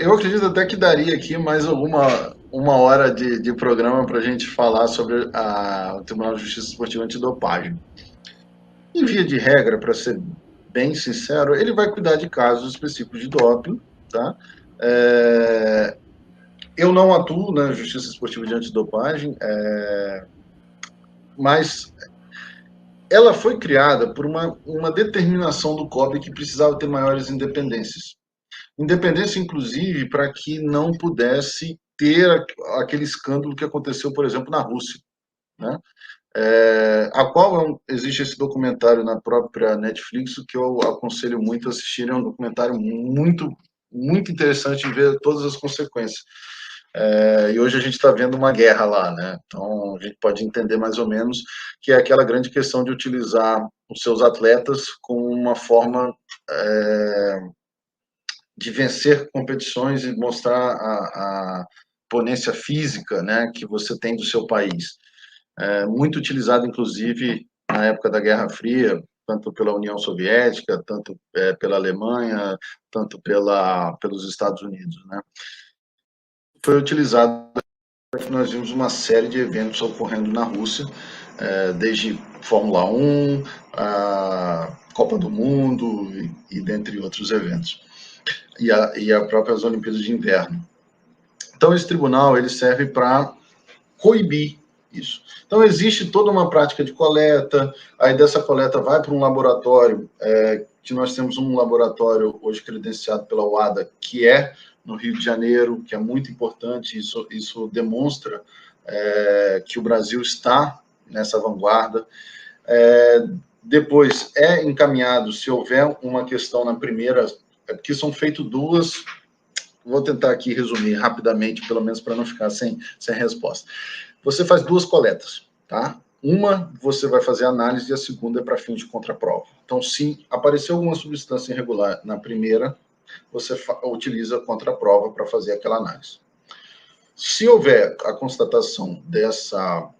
eu acredito até que daria aqui mais uma hora de programa para a gente falar sobre o Tribunal de Justiça Desportiva Antidopagem. Em via de regra, para ser bem sincero, ele vai cuidar de casos específicos de doping, tá? Eu não atuo na Justiça Esportiva de Antidopagem, mas ela foi criada por uma determinação do COB que precisava ter maiores independências. Independência, inclusive, para que não pudesse ter aquele escândalo que aconteceu, por exemplo, na Rússia, né? A qual existe esse documentário na própria Netflix, que eu aconselho muito a assistir. É um documentário muito, muito interessante em ver todas as consequências. E hoje a gente está vendo uma guerra lá, né? Então a gente pode entender mais ou menos que é aquela grande questão de utilizar os seus atletas como uma forma de vencer competições e mostrar a ponência física, né, que você tem do seu país. Muito utilizado, inclusive, na época da Guerra Fria, tanto pela União Soviética, tanto pela Alemanha, tanto pelos Estados Unidos, né? Foi utilizado porque nós vimos uma série de eventos ocorrendo na Rússia, desde Fórmula 1, a Copa do Mundo e dentre outros eventos. E as próprias Olimpíadas de Inverno. Então, esse tribunal ele serve para coibir isso. Então, existe toda uma prática de coleta, aí dessa coleta vai para um laboratório, que nós temos um laboratório hoje credenciado pela UADA, que é no Rio de Janeiro, que é muito importante, isso demonstra que o Brasil está nessa vanguarda. Depois é encaminhado, se houver uma questão na primeira, porque são feitas duas. Vou tentar aqui resumir rapidamente, pelo menos para não ficar sem resposta. Você faz duas coletas, tá? Uma você vai fazer análise e a segunda é para fim de contraprova. Então, se aparecer alguma substância irregular na primeira, você utiliza a contraprova para fazer aquela análise. Se houver a constatação dessa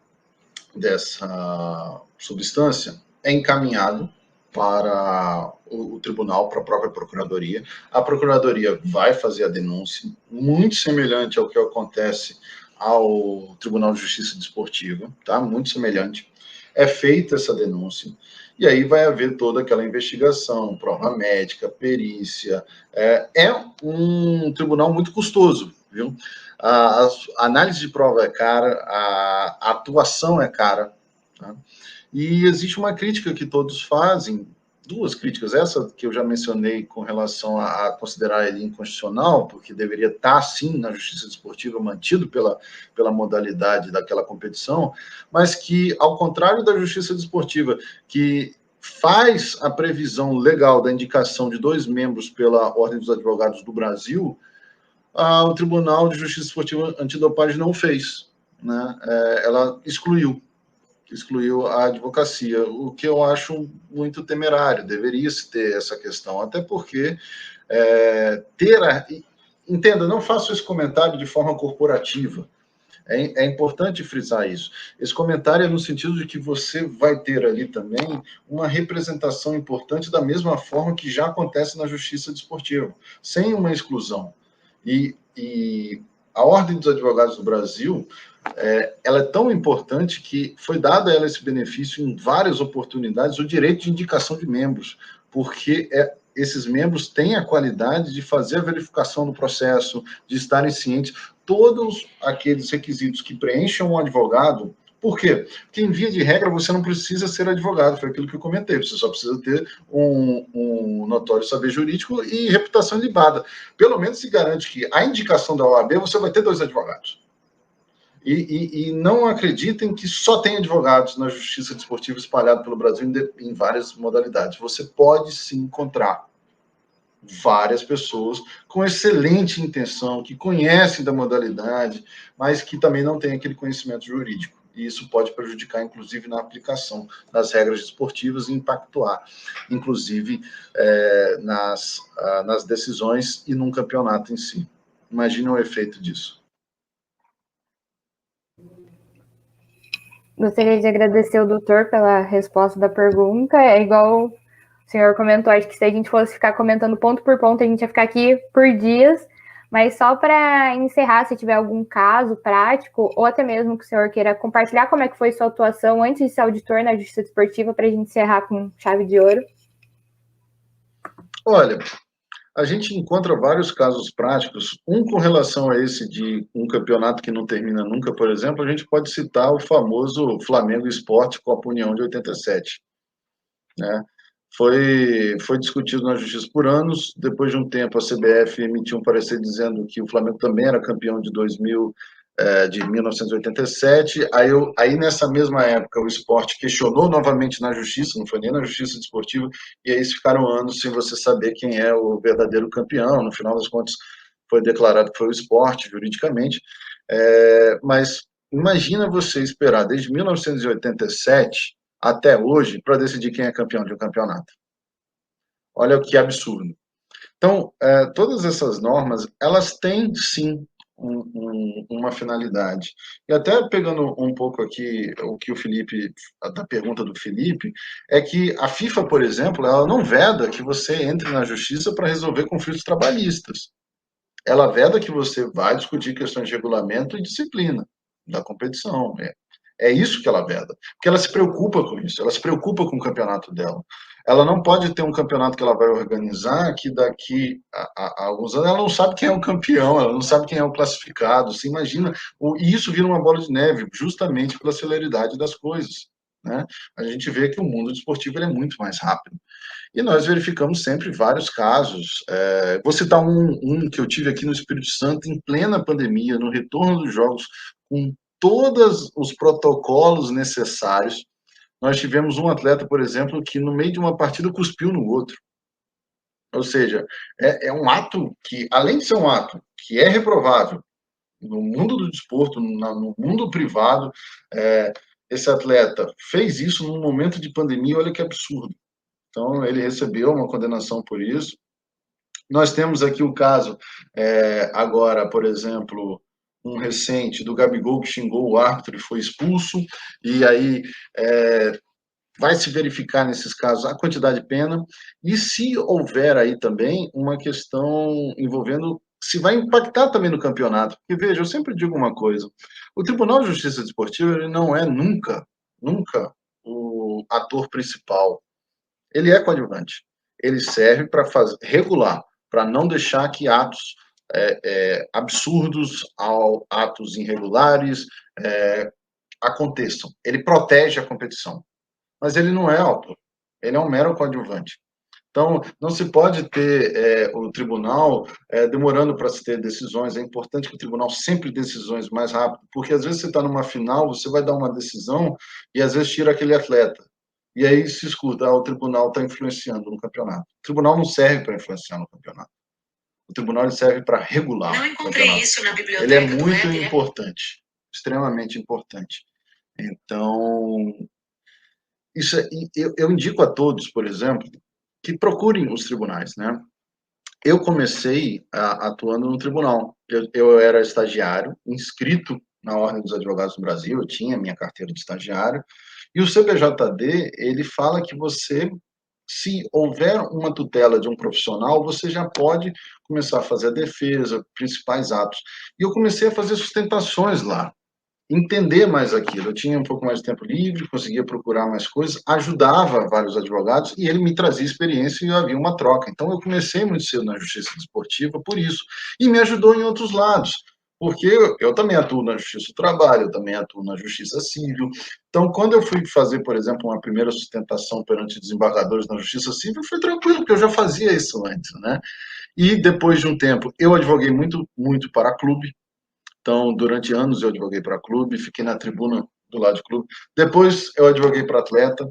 substância, é encaminhado para o tribunal, para a própria procuradoria. A procuradoria vai fazer a denúncia, muito semelhante ao que acontece ao Tribunal de Justiça Desportiva, tá? Muito semelhante. É feita essa denúncia, e aí vai haver toda aquela investigação, prova médica, perícia. É um tribunal muito custoso, viu? A análise de prova é cara, a atuação é cara, tá? E existe uma crítica que todos fazem, duas críticas, essa que eu já mencionei com relação a considerar ele inconstitucional, porque deveria estar, sim, na justiça desportiva, mantido pela modalidade daquela competição, mas que, ao contrário da justiça desportiva, que faz a previsão legal da indicação de 2 membros pela Ordem dos Advogados do Brasil, o Tribunal de Justiça Esportiva Antidopagem não fez, né? Ela excluiu a advocacia, o que eu acho muito temerário. Deveria-se ter essa questão, até porque entenda, não faço esse comentário de forma corporativa. É importante frisar isso. Esse comentário é no sentido de que você vai ter ali também uma representação importante da mesma forma que já acontece na justiça desportiva, sem uma exclusão. E a Ordem dos Advogados do Brasil, ela é tão importante que foi dado a ela esse benefício em várias oportunidades, o direito de indicação de membros, porque esses membros têm a qualidade de fazer a verificação do processo, de estarem cientes, todos aqueles requisitos que preencham um advogado. Por quê? Porque, em via de regra, você não precisa ser advogado, foi aquilo que eu comentei, você só precisa ter um notório saber jurídico e reputação ilibada. Pelo menos se garante que a indicação da OAB você vai ter 2 advogados. E não acreditem que só tem advogados na justiça desportiva espalhado pelo Brasil em várias modalidades. Você pode sim encontrar várias pessoas com excelente intenção, que conhecem da modalidade, mas que também não têm aquele conhecimento jurídico. E isso pode prejudicar, inclusive, na aplicação das regras desportivas e impactar, inclusive, nas decisões e num campeonato em si. Imagina o efeito disso. Gostaria de agradecer ao doutor pela resposta da pergunta. É igual o senhor comentou, acho que se a gente fosse ficar comentando ponto por ponto, a gente ia ficar aqui por dias. Mas só para encerrar, se tiver algum caso prático, ou até mesmo que o senhor queira compartilhar como é que foi sua atuação antes de ser auditor na Justiça Desportiva, para a gente encerrar com chave de ouro. Olha, A gente encontra vários casos práticos, um com relação a esse de um campeonato que não termina nunca, por exemplo, a gente pode citar o famoso Flamengo Sport Copa União de 87, né? Foi discutido na justiça por anos, depois de um tempo a CBF emitiu um parecer dizendo que o Flamengo também era campeão de 1987, aí nessa mesma época o Sport questionou novamente na justiça, não foi nem na justiça desportiva, e aí eles ficaram anos sem você saber quem é o verdadeiro campeão, no final das contas foi declarado que foi o Sport, juridicamente, mas imagina você esperar desde 1987 até hoje para decidir quem é campeão de um campeonato. Olha que absurdo. Então, todas essas normas, elas têm, sim, uma finalidade. E até pegando um pouco aqui o que o Felipe, da pergunta do Felipe, é que a FIFA, por exemplo, ela não veda que você entre na justiça para resolver conflitos trabalhistas. Ela veda que você vai discutir questões de regulamento e disciplina da competição. É isso que ela veda. Porque ela se preocupa com isso, ela se preocupa com o campeonato dela. Ela não pode ter um campeonato que ela vai organizar que daqui a alguns anos ela não sabe quem é o campeão, ela não sabe quem é o classificado. Você imagina, e isso vira uma bola de neve, justamente pela celeridade das coisas, né? A gente vê que o mundo desportivo é muito mais rápido. E nós verificamos sempre vários casos. Vou citar um que eu tive aqui no Espírito Santo, em plena pandemia, no retorno dos jogos, com todos os protocolos necessários. Nós tivemos um atleta, por exemplo, que no meio de uma partida cuspiu no outro. Ou seja, é um ato que, além de ser um ato que é reprovável no mundo do desporto, no mundo privado, esse atleta fez isso num momento de pandemia, olha que absurdo. Então, ele recebeu uma condenação por isso. Nós temos aqui o caso, agora, por exemplo, um recente do Gabigol que xingou o árbitro e foi expulso, e aí vai se verificar nesses casos a quantidade de pena, e se houver aí também uma questão envolvendo se vai impactar também no campeonato. Porque, veja, eu sempre digo uma coisa, o Tribunal de Justiça Desportiva ele não é nunca o ator principal. Ele é coadjuvante. Ele serve para regular, para não deixar que atos absurdos, atos irregulares aconteçam. Ele protege a competição. Mas ele não é autor. Ele é um mero coadjuvante. Então, não se pode ter o tribunal demorando para se ter decisões. É importante que o tribunal sempre dê decisões mais rápido, porque às vezes você está numa final, você vai dar uma decisão e às vezes tira aquele atleta. E aí se escuta, o tribunal está influenciando no campeonato. O tribunal não serve para influenciar no campeonato. O tribunal serve para regular não encontrei o campeonato. Isso na biblioteca ele é muito importante, extremamente importante. Então, isso eu indico a todos, por exemplo, que procurem os tribunais, né? Eu comecei atuando no tribunal. Eu era estagiário, inscrito na Ordem dos Advogados do Brasil, eu tinha minha carteira de estagiário, e o CBJD, ele fala que você, se houver uma tutela de um profissional, você já pode começar a fazer a defesa, principais atos. E eu comecei a fazer sustentações lá, entender mais aquilo. Eu tinha um pouco mais de tempo livre, conseguia procurar mais coisas, ajudava vários advogados e ele me trazia experiência e havia uma troca. Então, eu comecei muito cedo na justiça desportiva por isso. E me ajudou em outros lados, porque eu também atuo na justiça do trabalho, eu também atuo na justiça civil. Então, quando eu fui fazer, por exemplo, uma primeira sustentação perante desembargadores na justiça civil, foi tranquilo, porque eu já fazia isso antes, né? E depois de um tempo, eu advoguei muito, muito para clube. Então, durante anos eu advoguei para clube, fiquei na tribuna do lado de clube. Depois eu advoguei para atleta.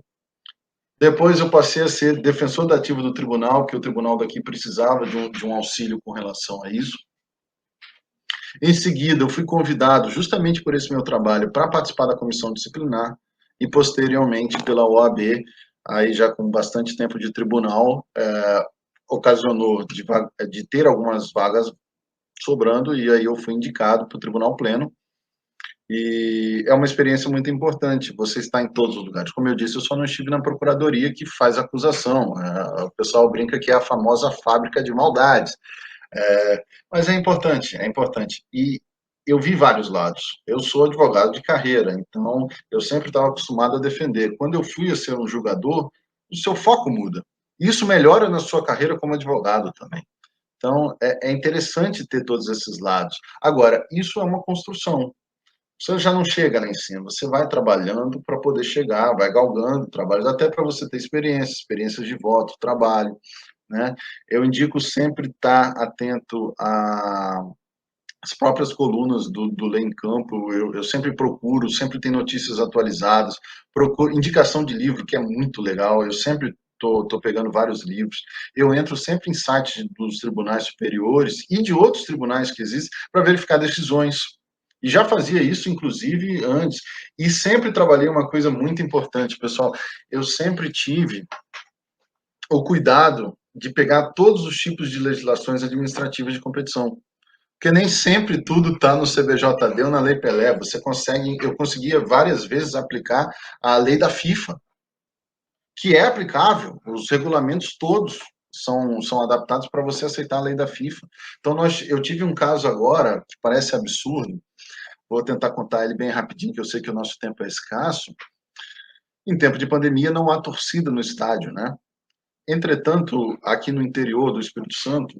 Depois eu passei a ser defensor da ativa do tribunal, que o tribunal daqui precisava de um auxílio com relação a isso. Em seguida, eu fui convidado, justamente por esse meu trabalho, para participar da comissão disciplinar e, posteriormente, pela OAB, aí já com bastante tempo de tribunal, ocasionou de ter algumas vagas sobrando, e aí eu fui indicado para o Tribunal Pleno, e é uma experiência muito importante, você está em todos os lugares. Como eu disse, eu só não estive na Procuradoria que faz acusação, o pessoal brinca que é a famosa fábrica de maldades, mas é importante, e eu vi vários lados, eu sou advogado de carreira, então eu sempre estava acostumado a defender. Quando eu fui a ser um julgador, o seu foco muda, isso melhora na sua carreira como advogado também. Então, é interessante ter todos esses lados. Agora, isso é uma construção. Você já não chega lá em cima, você vai trabalhando para poder chegar, vai galgando trabalhos, até para você ter experiências de voto, trabalho, né? Eu indico sempre estar atento às próprias colunas do Lei em Campo, eu sempre procuro, sempre tem notícias atualizadas, procuro indicação de livro, que é muito legal, eu sempre estou pegando vários livros, eu entro sempre em sites dos tribunais superiores e de outros tribunais que existem para verificar decisões. E já fazia isso, inclusive, antes. E sempre trabalhei uma coisa muito importante, pessoal. Eu sempre tive o cuidado de pegar todos os tipos de legislações administrativas de competição. Porque nem sempre tudo está no CBJD ou na Lei Pelé. Eu conseguia várias vezes aplicar a lei da FIFA, que é aplicável, os regulamentos todos são adaptados para você aceitar a lei da FIFA. Então, eu tive um caso agora que parece absurdo, vou tentar contar ele bem rapidinho, que eu sei que o nosso tempo é escasso. Em tempo de pandemia, não há torcida no estádio, né? Entretanto, aqui no interior do Espírito Santo,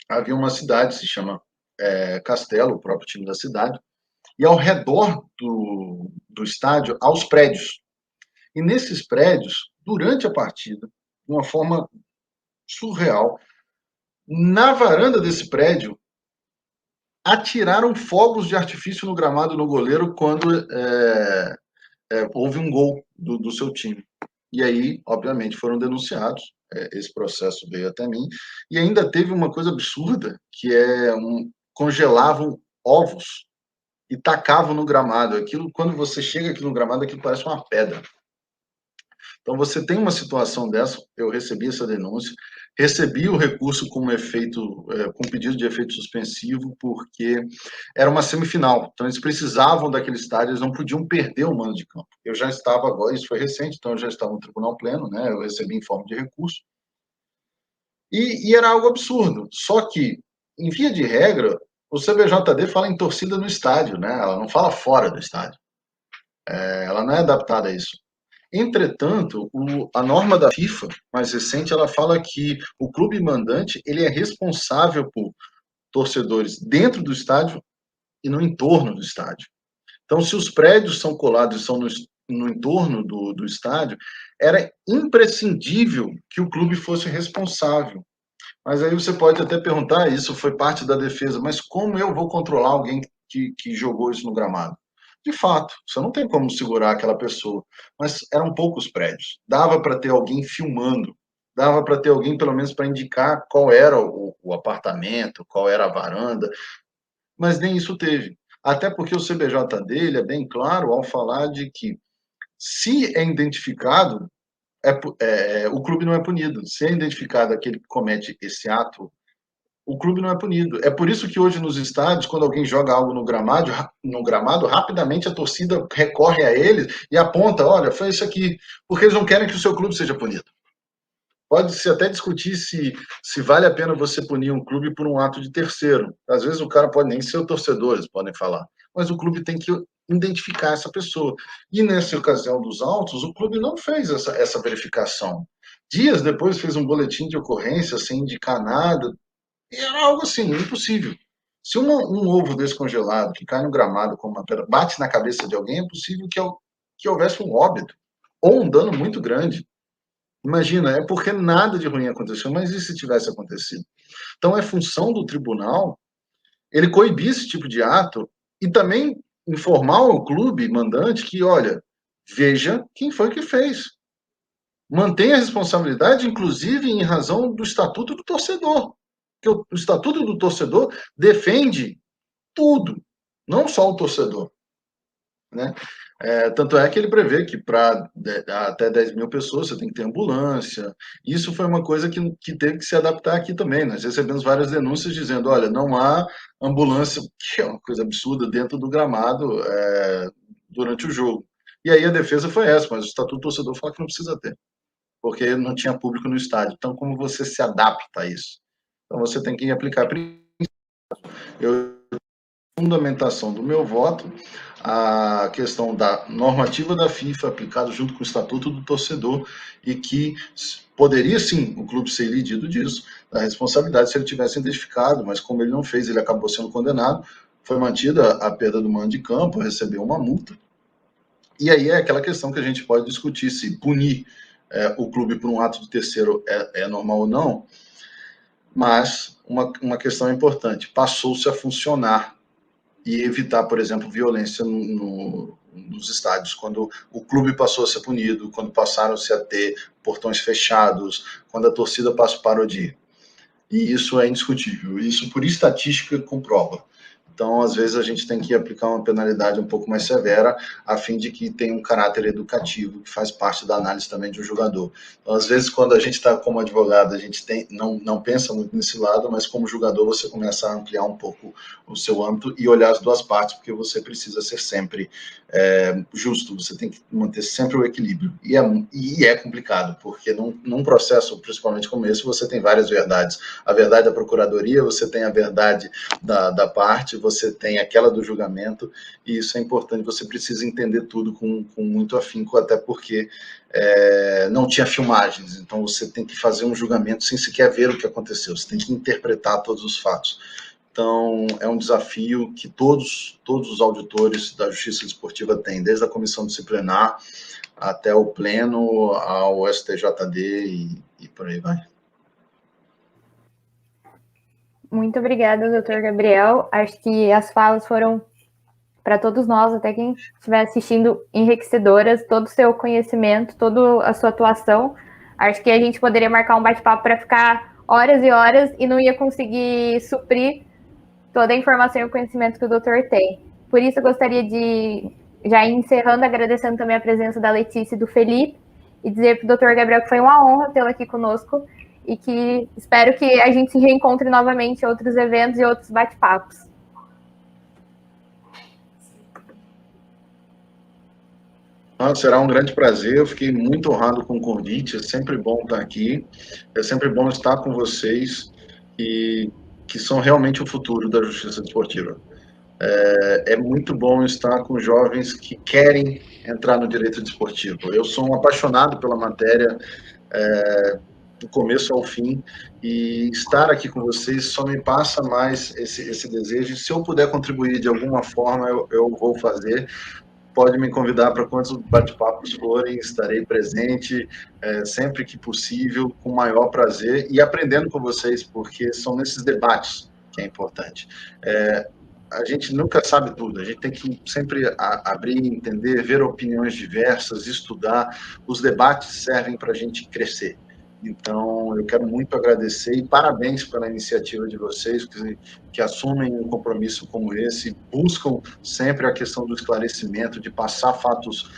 havia uma cidade, se chama Castelo, o próprio time da cidade, e ao redor do estádio, há os prédios. E nesses prédios, durante a partida, de uma forma surreal, na varanda desse prédio, atiraram fogos de artifício no gramado no goleiro quando houve um gol do seu time. E aí, obviamente, foram denunciados. Esse processo veio até mim. E ainda teve uma coisa absurda, que congelavam ovos e tacavam no gramado. Aquilo, quando você chega aqui no gramado, aquilo parece uma pedra. Então, você tem uma situação dessa, eu recebi essa denúncia, recebi o recurso com pedido de efeito suspensivo, porque era uma semifinal, então eles precisavam daquele estádio, eles não podiam perder o mando de campo. Eu já estava agora, isso foi recente, então eu já estava no Tribunal Pleno, né? Eu recebi em forma de recurso, e era algo absurdo, só que, em via de regra, o CBJD fala em torcida no estádio, né? Ela não fala fora do estádio, ela não é adaptada a isso. Entretanto, a norma da FIFA, mais recente, ela fala que o clube mandante ele é responsável por torcedores dentro do estádio e no entorno do estádio. Então, se os prédios são colados e são no entorno do estádio, era imprescindível que o clube fosse responsável. Mas aí você pode até perguntar, isso foi parte da defesa, mas como eu vou controlar alguém que jogou isso no gramado? De fato, você não tem como segurar aquela pessoa, mas eram poucos prédios. Dava para ter alguém filmando, dava para ter alguém, pelo menos, para indicar qual era o apartamento, qual era a varanda, mas nem isso teve. Até porque o CBJD ele é bem claro ao falar de que, se é identificado, o clube não é punido. Se é identificado aquele que comete esse ato, o clube não é punido. É por isso que hoje nos estádios, quando alguém joga algo no gramado, rapidamente a torcida recorre a eles e aponta, olha, foi isso aqui, porque eles não querem que o seu clube seja punido. Pode-se até discutir se vale a pena você punir um clube por um ato de terceiro. Às vezes o cara pode nem ser o torcedor, eles podem falar, mas o clube tem que identificar essa pessoa. E nessa ocasião dos autos, o clube não fez essa verificação. Dias depois fez um boletim de ocorrência sem indicar nada, e era algo assim, impossível. Se um ovo descongelado que cai no gramado com uma pedra bate na cabeça de alguém, é possível que houvesse um óbito ou um dano muito grande. Imagina, é porque nada de ruim aconteceu, mas e se tivesse acontecido? Então é função do tribunal ele coibir esse tipo de ato e também informar ao clube mandante que, olha, veja quem foi que fez. Mantenha a responsabilidade, inclusive em razão do Estatuto do Torcedor. Porque o Estatuto do Torcedor defende tudo, não só o torcedor, né? Tanto é que ele prevê que para até 10 mil pessoas você tem que ter ambulância. Isso foi uma coisa que teve que se adaptar aqui também. Nós recebemos várias denúncias dizendo, olha, não há ambulância, que é uma coisa absurda, dentro do gramado durante o jogo. E aí a defesa foi essa, mas o Estatuto do Torcedor fala que não precisa ter, porque não tinha público no estádio. Então, como você se adapta a isso? Então, você tem que aplicar. Eu fundamentação do meu voto a questão da normativa da FIFA aplicada junto com o Estatuto do Torcedor e que poderia sim o clube ser elidido disso, da responsabilidade se ele tivesse identificado, mas como ele não fez, ele acabou sendo condenado, foi mantida a perda do mando de campo, recebeu uma multa. E aí é aquela questão que a gente pode discutir se punir o clube por um ato de terceiro é normal ou não, mas uma questão importante, passou-se a funcionar e evitar, por exemplo, violência nos estádios, quando o clube passou a ser punido, quando passaram-se a ter portões fechados, quando a torcida parou de ir. E isso é indiscutível, isso por estatística comprova. Então, às vezes, a gente tem que aplicar uma penalidade um pouco mais severa, a fim de que tenha um caráter educativo, que faz parte da análise também de um jogador. Então, às vezes, quando a gente está como advogado, a gente não pensa muito nesse lado, mas como jogador, você começa a ampliar um pouco o seu âmbito e olhar as duas partes, porque você precisa ser sempre justo, você tem que manter sempre o equilíbrio. E é complicado, porque num processo, principalmente como esse, você tem várias verdades. A verdade da procuradoria, você tem a verdade da parte, você tem aquela do julgamento, e isso é importante, você precisa entender tudo com muito afinco, até porque não tinha filmagens, então você tem que fazer um julgamento sem sequer ver o que aconteceu, você tem que interpretar todos os fatos. Então, é um desafio que todos os auditores da Justiça Desportiva têm, desde a comissão disciplinar até o pleno, ao STJD e por aí vai. Muito obrigada, doutor Gabriel. Acho que as falas foram, para todos nós, até quem estiver assistindo, enriquecedoras, todo o seu conhecimento, toda a sua atuação. Acho que a gente poderia marcar um bate-papo para ficar horas e horas e não ia conseguir suprir toda a informação e o conhecimento que o doutor tem. Por isso, eu gostaria de, já ir encerrando, agradecendo também a presença da Letícia e do Felipe, e dizer para o doutor Gabriel que foi uma honra tê-lo aqui conosco, e que espero que a gente se reencontre novamente em outros eventos e outros bate-papos. Será um grande prazer, eu fiquei muito honrado com o convite, é sempre bom estar aqui, é sempre bom estar com vocês, que são realmente o futuro da Justiça Desportiva. É muito bom estar com jovens que querem entrar no direito desportivo. Eu sou um apaixonado pela matéria, do começo ao fim, e estar aqui com vocês só me passa mais esse desejo. Se eu puder contribuir de alguma forma, eu vou fazer. Pode me convidar para quantos bate-papos forem, estarei presente sempre que possível, com o maior prazer, e aprendendo com vocês, porque são nesses debates que é importante. A gente nunca sabe tudo, a gente tem que sempre abrir, entender, ver opiniões diversas, estudar. Os debates servem para a gente crescer. Então, eu quero muito agradecer e parabéns pela iniciativa de vocês, que assumem um compromisso como esse, buscam sempre a questão do esclarecimento, de passar fatos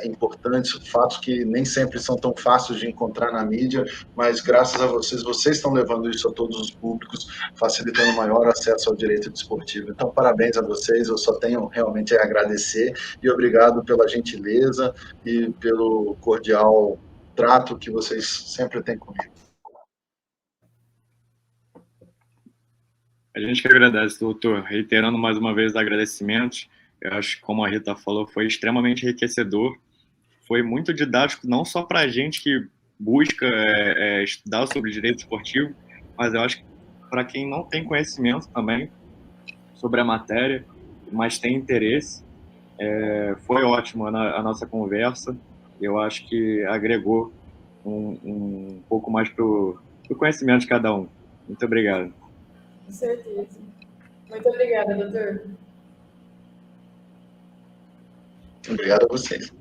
importantes, fatos que nem sempre são tão fáceis de encontrar na mídia, mas graças a vocês estão levando isso a todos os públicos, facilitando maior acesso ao direito desportivo. Então, parabéns a vocês, eu só tenho realmente a agradecer e obrigado pela gentileza e pelo cordial trato que vocês sempre têm comigo. A gente que agradece, doutor. Reiterando mais uma vez os agradecimentos, eu acho que, como a Rita falou, foi extremamente enriquecedor, foi muito didático, não só para a gente que busca estudar sobre direito esportivo, mas eu acho que para quem não tem conhecimento também sobre a matéria, mas tem interesse, foi ótimo a nossa conversa. Eu acho que agregou um pouco mais para o conhecimento de cada um. Muito obrigado. Com certeza. Muito obrigada, doutor. Obrigado a vocês.